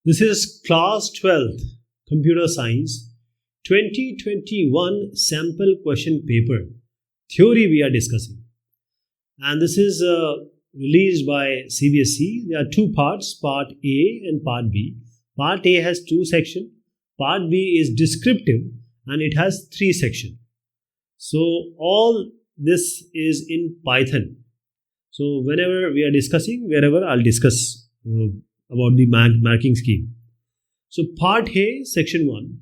This is class 12th computer science 2021 sample question paper theory we are discussing, and this is released by CBSE. There are two parts, part A and part B. Part A has two sections, part B is descriptive and it has three sections. So all this is in Python. So whenever we are discussing, wherever I'll discuss about the marking scheme. So part A, section 1,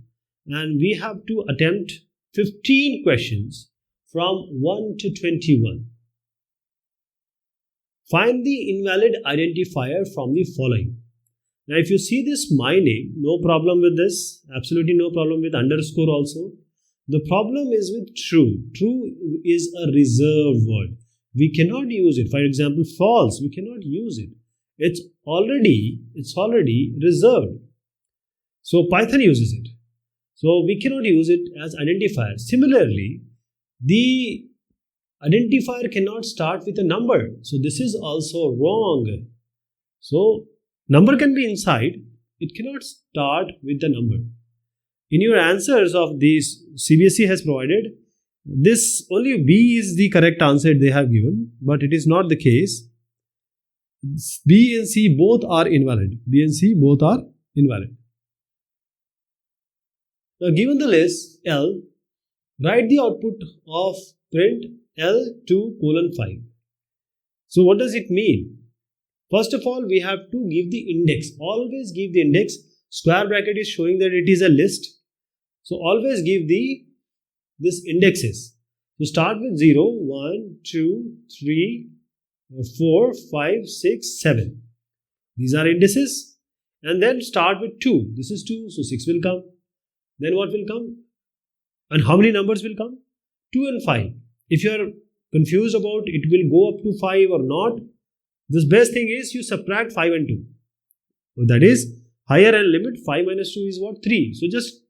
and we have to attempt 15 questions from 1 to 21. Find the invalid identifier from the following. Now if you see this my name, no problem with this, absolutely no problem with underscore also. The problem is with true. True is a reserved word. We cannot use it. For example, false, we cannot use it. It's already reserved. So Python uses it. So we cannot use it as identifier. Similarly, the identifier cannot start with a number. So this is also wrong. So number can be inside. It cannot start with the number. In your answers of these, CBSE has provided this only B is the correct answer they have given, but it is not the case. B and C both are invalid. B and C both are invalid. Now given the list L, write the output of print L2:5. So what does it mean? First of all, we have to give the index. Always give the index. Square bracket is showing that it is a list. So always give this indexes. So start with 0, 1, 2, 3, 4, 5, 6, 7. These are indices. And then start with 2. This is 2, so 6 will come. Then what will come? And how many numbers will come? 2 and 5. If you are confused about it will go up to 5 or not, the best thing is you subtract 5 and 2. So that is higher end limit. 5 minus 2 is what? 3. So just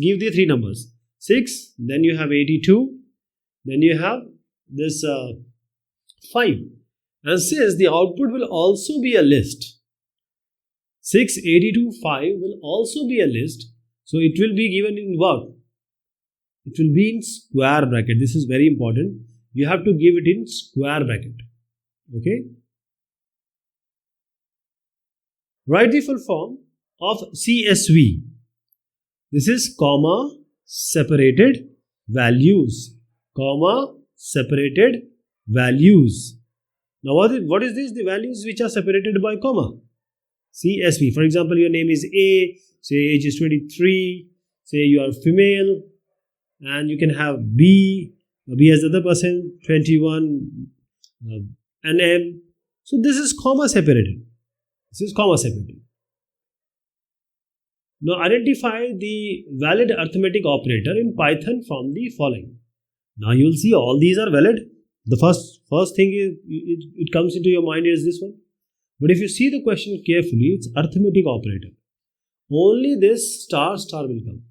give the 3 numbers. 6, then you have 82, then you have this 5. And since the output will also be a list, 6, 82, 5 will also be a list. So it will be given in what? It will be in square bracket. This is very important. You have to give it in square bracket. Okay. Write the full form of CSV. This is comma separated values. Comma separated values. Now what is this? The values which are separated by comma. CSV. For example, your name is A, say age is 23, say you are female, and you can have B as the other person, 21, NM. So this is comma separated. This is comma separated. Now identify the valid arithmetic operator in Python from the following. Now you will see all these are valid. The first thing is it comes into your mind is this one. But if you see the question carefully, it's arithmetic operator. Only this star will come.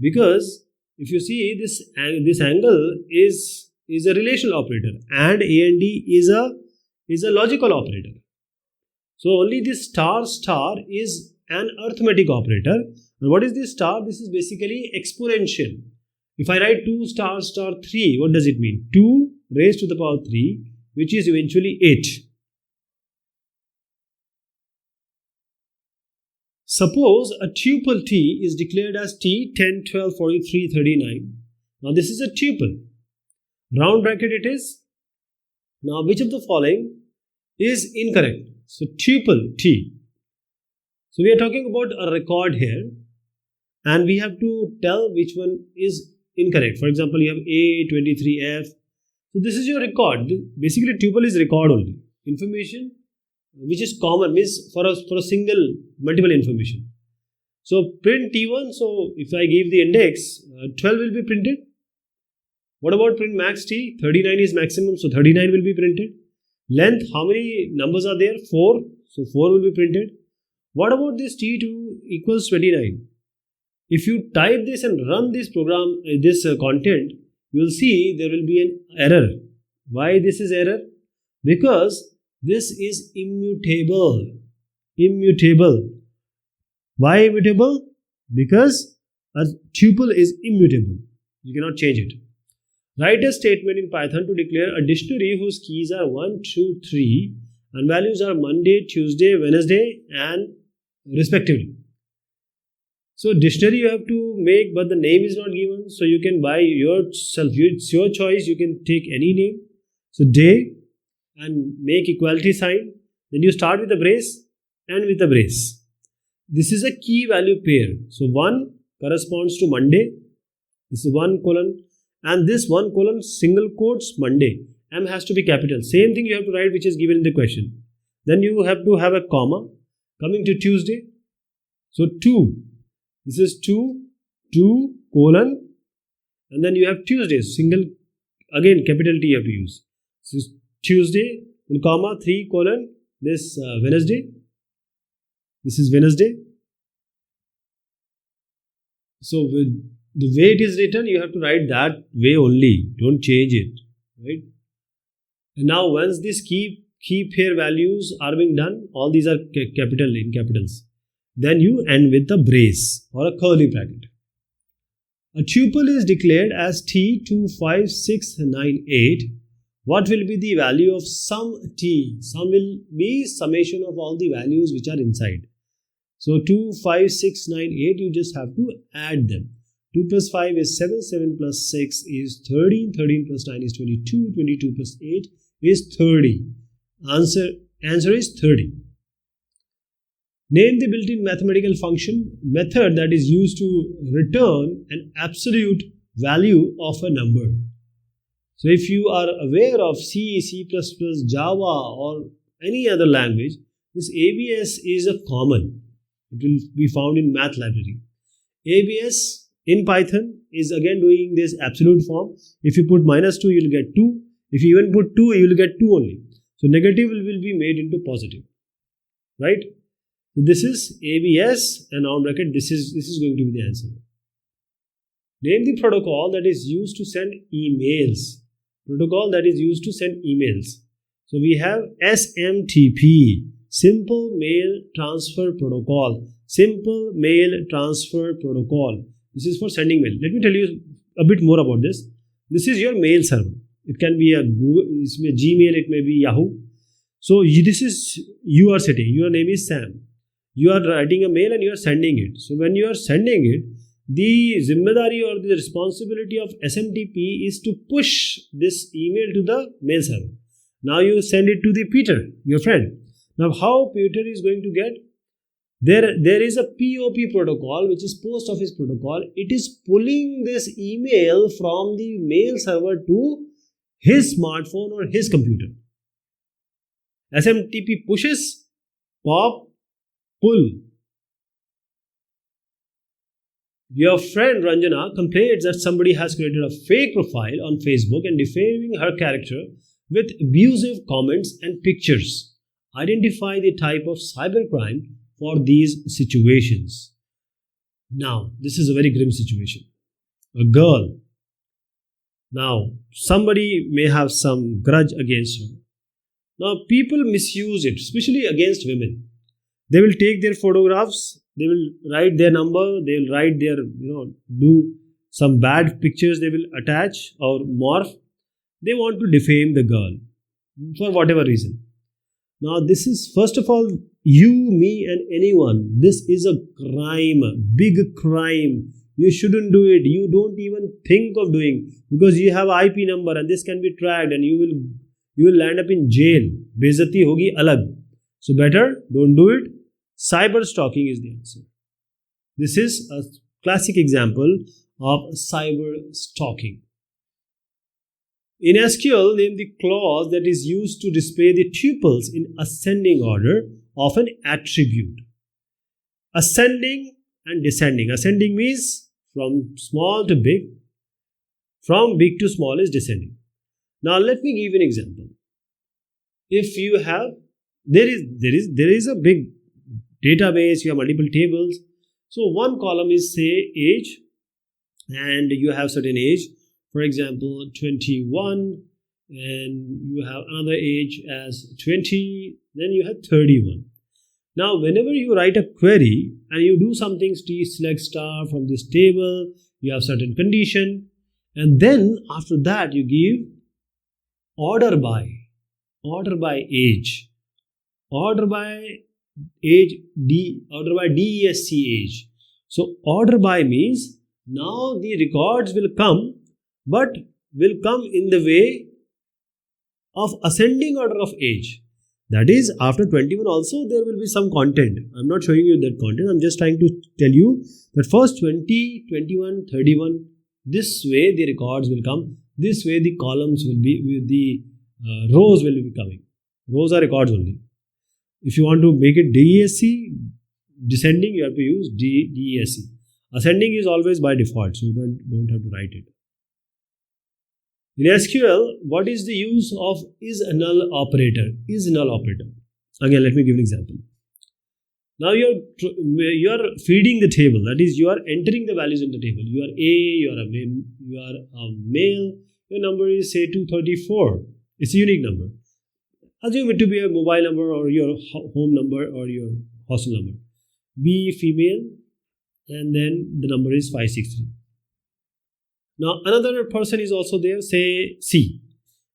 Because if you see this angle is a relational operator and A and D is a logical operator. So only this star is an arithmetic operator. And what is this star? This is basically exponential. If I write 2 star 3, what does it mean? 2 raised to the power 3, which is eventually 8. Suppose a tuple T is declared as T 10, 12, 43, 39. Now this is a tuple. Round bracket it is. Now which of the following is incorrect? So tuple T. So we are talking about a record here, and we have to tell which one is incorrect. For example, you have A23F. So this is your record. Basically, tuple is record only. Information which is common, means for a single multiple information. So print T1. So if I give the index, 12 will be printed. What about print max T? 39 is maximum, so 39 will be printed. Length, how many numbers are there? 4. So 4 will be printed. What about this T2 equals 29? If you type this and run this program, this content, you will see there will be an error. Why this is error? Because this is immutable. Why immutable? Because a tuple is immutable. You cannot change it. Write a statement in Python to declare a dictionary whose keys are 1, 2, 3 and values are Monday, Tuesday, Wednesday and respectively. So dictionary you have to make, but the name is not given. So you can buy yourself. It's your choice. You can take any name. So day and make equality sign. Then you start with a brace and with a brace. This is a key value pair. So 1 corresponds to Monday. This is 1 colon. And this 1 colon single quotes Monday. M has to be capital. Same thing you have to write which is given in the question. Then you have to have a comma. Coming to Tuesday. So 2. This is 2 colon. And then you have Tuesday. Single, again capital T you have to use. This is Tuesday. Then comma 3 colon. This Wednesday. This is Wednesday. So with the way it is written, you have to write that way only. Don't change it. Right? And now once these key pair values are being done, all these are capital in capitals. Then you end with a brace or a curly bracket. A tuple is declared as T25698. What will be the value of sum T? Sum will be summation of all the values which are inside. So 25698, you just have to add them. 2 plus 5 is 7, 7 plus 6 is 13, 13 plus 9 is 22, 22 plus 8 is 30. Answer is 30. Name the built-in mathematical function method that is used to return an absolute value of a number. So if you are aware of C, C++, Java or any other language, this ABS is a common. It will be found in math library. ABS in Python is again doing this absolute form. If you put -2, you will get 2. If you even put 2, you will get 2 only. So negative will be made into positive. Right? So this is ABS and on bracket, this is going to be the answer. Name the protocol that is used to send emails. Protocol that is used to send emails. So we have SMTP. Simple Mail Transfer Protocol. Simple Mail Transfer Protocol. This is for sending mail. Let me tell you a bit more about this. This is your mail server. It can be a Google, it may be Gmail, it may be Yahoo. So this is you are setting. Your name is Sam. You are writing a mail and you are sending it. So when you are sending it, the zimmedari or the responsibility of SMTP is to push this email to the mail server. Now you send it to the Peter, your friend. Now how Peter is going to get? There is a POP protocol, which is post office protocol. It is pulling this email from the mail server to his smartphone or his computer. SMTP pushes, POP, pull. Your friend Ranjana complains that somebody has created a fake profile on Facebook and defaming her character with abusive comments and pictures. Identify the type of cybercrime for these situations. Now, this is a very grim situation. A girl. Now, somebody may have some grudge against her. Now, people misuse it, especially against women. They will take their photographs, they will write their number, they will write their, do some bad pictures they will attach or morph. They want to defame the girl for whatever reason. Now, this is, first of all, you, me and anyone, this is a crime, big crime. You shouldn't do it. You don't even think of doing, because you have IP number and this can be tracked and you will land up in jail. Bezati hogi alag. So better don't do it. Cyber stalking is the answer. This is a classic example of cyber stalking. In SQL, name the clause that is used to display the tuples in ascending order of an attribute. Ascending and descending. Ascending means from small to big. From big to small is descending. Now let me give you an example. If you have, there is a big database, you have multiple tables. So one column is say age, and you have certain age. For example, 21, and you have another age as 20, then you have 31. Now, whenever you write a query and you do something, select star from this table, you have certain condition, and then after that you give order by age, order by age, order by DESC age. So order by means now the records will come, but will come in the way of ascending order of age. That is, after 21 also there will be some content. I'm not showing you that content. I'm just trying to tell you that first 20, 21, 31, this way the records will come. This way the columns will be, the rows will be coming. Rows are records only. If you want to make it DESC, descending, you have to use DESC. Ascending is always by default, so you don't have to write it. In SQL, what is the use of is null operator? Is null operator. Again, let me give an example. Now you are feeding the table. That is, you are entering the values in the table. You are A. You are a male. Your number is say 234. It's a unique number. Assume it to be a mobile number or your home number or your hostel number. B, female, and then the number is 563. Now another person is also there, say C,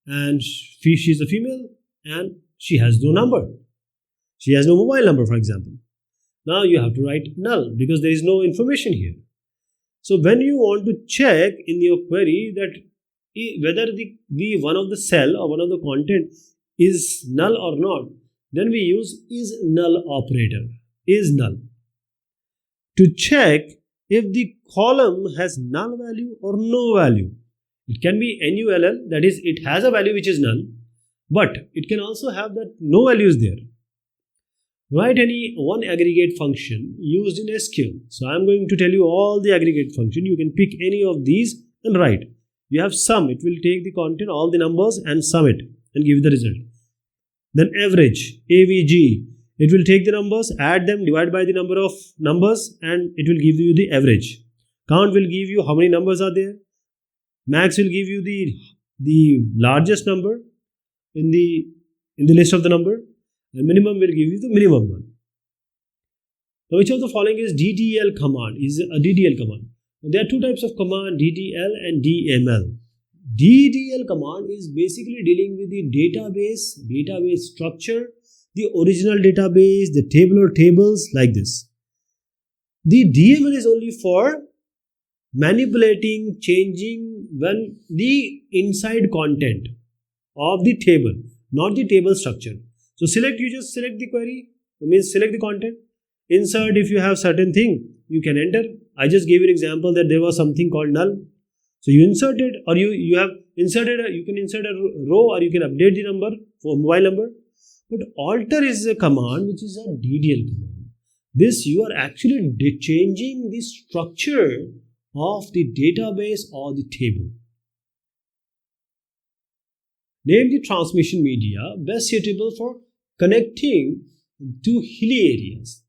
and she is a female and she has no number. She has no mobile number, for example. Now you have to write null because there is no information here. So when you want to check in your query that whether the one of the cell or one of the content is null or not, then we use is null operator, is null, to check if the column has null value or no value. It can be NULL, that is, it has a value which is null, but it can also have that no value is there. Write any one aggregate function used in SQL. So I am going to tell you all the aggregate function. You can pick any of these and write. You have sum, it will take the content, all the numbers and sum it and give the result. Then average, AVG, it will take the numbers, add them, divide by the number of numbers, and it will give you the average. Count will give you how many numbers are there. Max will give you the largest number in the list of the number, and minimum will give you the minimum one. Now, which of the following is DDL command? Is a DDL command. Now, there are two types of command, DDL and DML. DDL command is basically dealing with the database structure, the original database, the table or tables like this. The DML is only for manipulating, changing when the inside content of the table, not the table structure. So you just select the query, means select the content, insert if you have certain thing, you can enter. I just gave you an example that there was something called null. So you insert it, or you have inserted, you can insert a row, or you can update the number for mobile number. But alter is a command which is a DDL command. This you are actually changing the structure of the database or the table. Name the transmission media best suitable for connecting to hilly areas.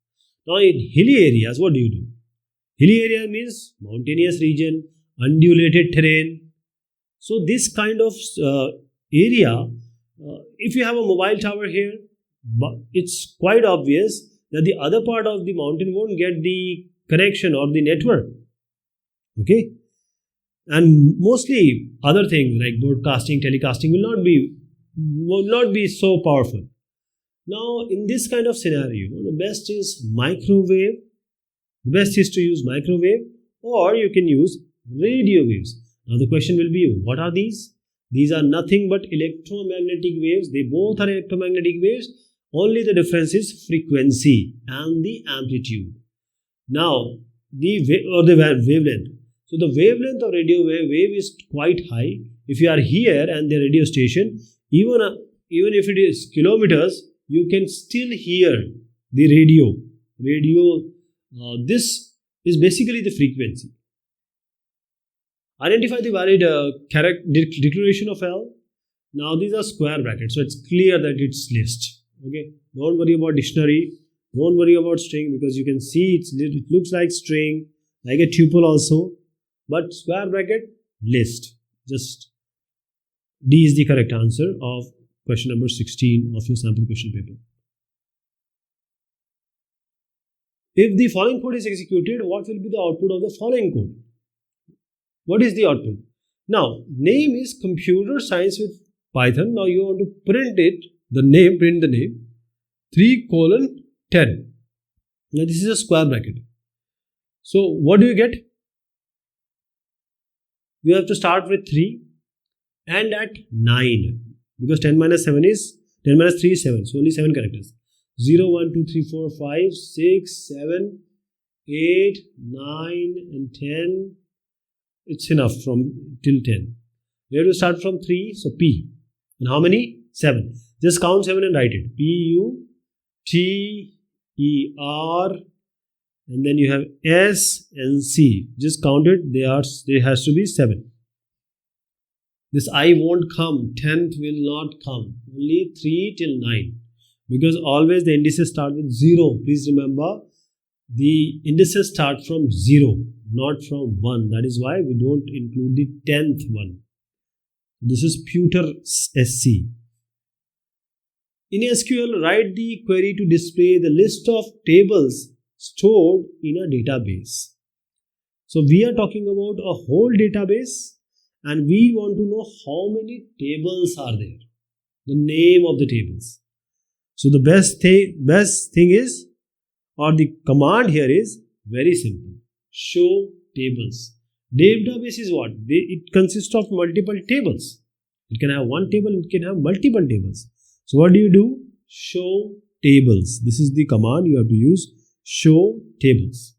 Now in hilly areas, what do you do? Hilly area means mountainous region, undulated terrain. So this kind of area, if you have a mobile tower here, it's quite obvious that the other part of the mountain won't get the connection or the network. Okay, and mostly other things like broadcasting, telecasting will not be so powerful. Now in this kind of scenario, the best is microwave. The best is to use microwave, or you can use radio waves. Now the question will be, what are these? These are nothing but electromagnetic waves. They both are electromagnetic waves. Only the difference is frequency and the amplitude. Now the wavelength. So the wavelength of radio wave is quite high. If you are here and the radio station, even if it is kilometers, you can still hear the radio. This is basically the frequency. Identify the valid declaration of L. Now these are square brackets, so it's clear that it's list. Okay, don't worry about dictionary. Don't worry about string, because you can see it looks like string, like a tuple also. But square bracket, list. Just D is the correct answer of question number 16 of your sample question paper. If the following code is executed, what will be the output of the following code? What is the output? Now, name is computer science with Python. Now you want to print it, print the name, 3:10. Now this is a square bracket. So what do you get? You have to start with 3 and at 9, because 10 minus 3 is 7. So only 7 characters. 0, 1, 2, 3, 4, 5, 6, 7, 8, 9 and 10. It's enough from till 10. We have to start from 3, so P. And how many? 7. Just count 7 and write it. P-U-T-E-R, and then you have S and C. Just count it. There has to be 7. This I won't come. 10th will not come. Only 3 till 9. Because always the indices start with 0. Please remember, the indices start from 0, not from 1. That is why we don't include the 10th one. This is Pewter SC. In SQL, write the query to display the list of tables stored in a database. So we are talking about a whole database, and we want to know how many tables are there, the name of the tables. So the best thing is, or the command here is very simple. Show tables. Database is what? It consists of multiple tables. It can have one table, it can have multiple tables. So what do? Show tables. This is the command you have to use. Show tables.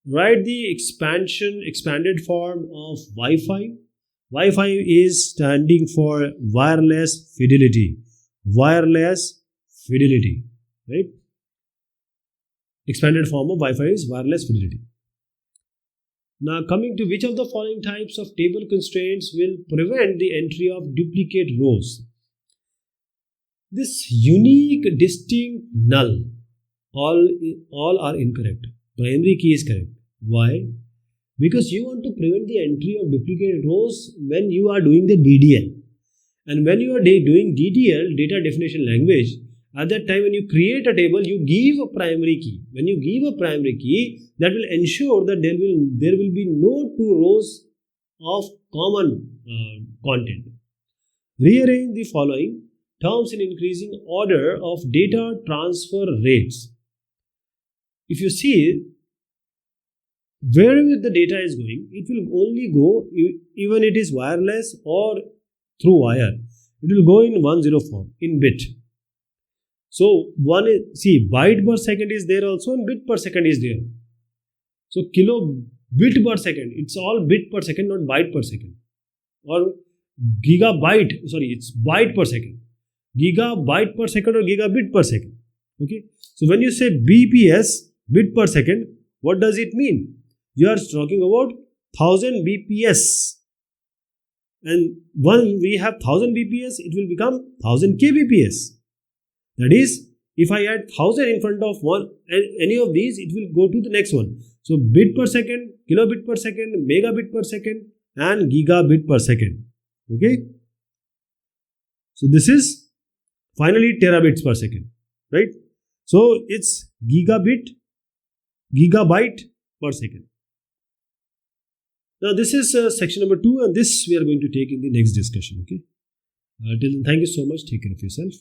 Write the expanded form of Wi-Fi. Wi-Fi is standing for wireless fidelity. Wireless fidelity, right? Expanded form of Wi-Fi is wireless fidelity. Now coming to which of the following types of table constraints will prevent the entry of duplicate rows? This unique, distinct, null, all are incorrect. Primary key is correct. Why? Because you want to prevent the entry of duplicate rows when you are doing the DDL. And when you are doing DDL, data definition language, at that time when you create a table, you give a primary key. When you give a primary key, that will ensure that there will be no two rows of common content. Rearrange the following terms in increasing order of data transfer rates. If you see, wherever the data is going, it will only go, even it is wireless or through wire, it will go in 10 form, in bit. So byte per second is there also, and bit per second is there. So kilobit per second, it's all bit per second, not byte per second. Or it's byte per second. Gigabyte per second or gigabit per second. Okay. So when you say BPS, bit per second, what does it mean? You are talking about 1000 BPS. And when we have 1000 BPS, it will become 1000 kbps. That is, if I add 1000 in front of any of these, it will go to the next one. So bit per second, kilobit per second, megabit per second, and gigabit per second. Okay. So this is finally terabits per second, right? So it's gigabyte per second. Now this is section number 2, and this we are going to take in the next discussion. Okay. Till then, thank you so much. Take care of yourself.